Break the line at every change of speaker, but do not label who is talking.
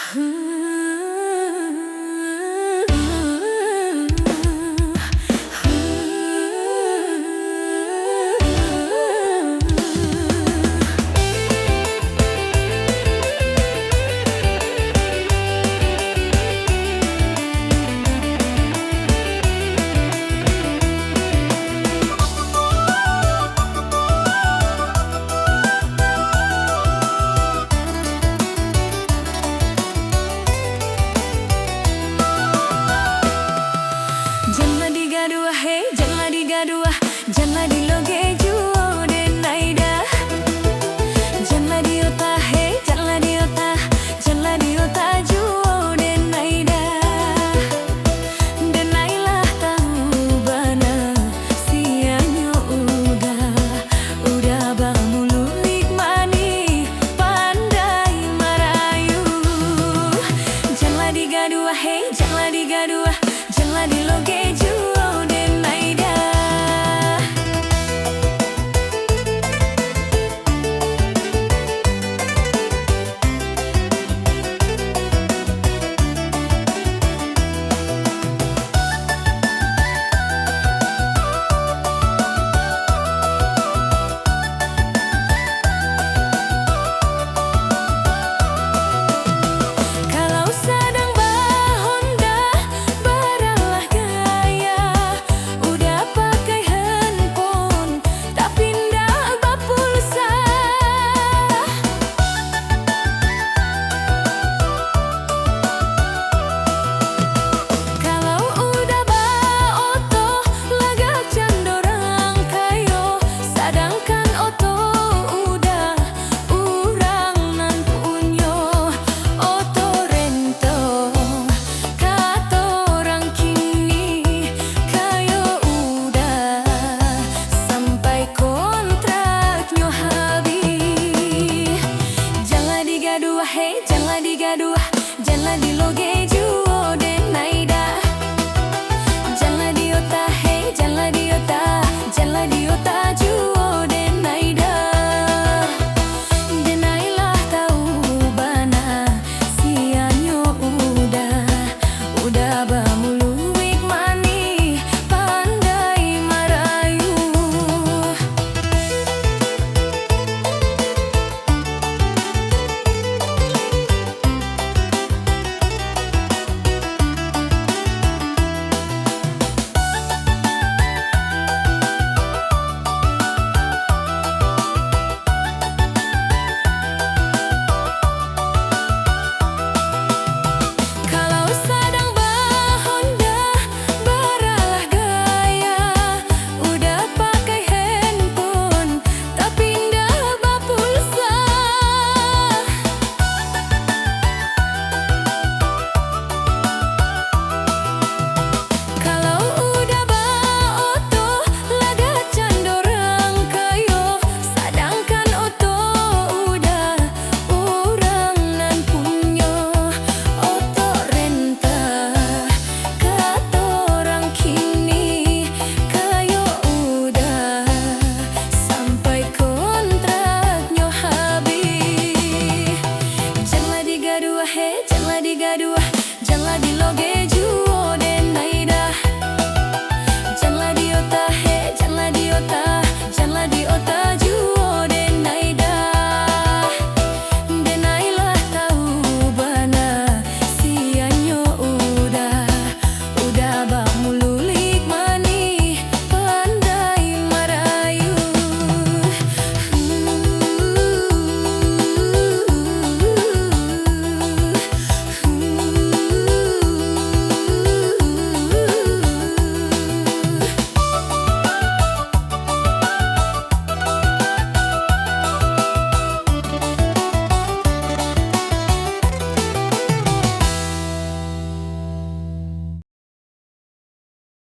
Janganlah digaduh, hey, janganlah digaduh, janganlah diloge juo den naida. Janganlah diota, hey, janganlah diota, janganlah diota juo den naida. Den nailah tahu bana sianya udah bamululik mani pandai marayu. Janganlah digaduh, hey, janganlah digaduh, janganlah diloge juo den naida. Kalau sedang bahonda baralah gaya, udah pakai handphone tapi ndak bapulsa. Kalau udah ba-oto lagak candorang kayo, sedangkan oto udah urang nan punyo. Oto rentong katorang kini kayo udah sampai kontraknya habis. Janganlah digaduh, hey, janganlah digaduh, janganlah diloge juo den naida. Janganlah diota, hey, janganlah diota, janganlah diota juo den naida. Den nailah tahu bana sianyo udah bamuluik mani pandai marayu. Kalau sedang bahonda baralah gaya, udah pakai handphone tapi ndak bapulsa. Kalau udah ba-oto lagak candorang kayo, sedangkan oto udah urang nan punyo. Oto renta katorang kini kayo udah sampai kontraknya habis. Janganlah digaduh, hey, janganlah digaduh, janganlah diloge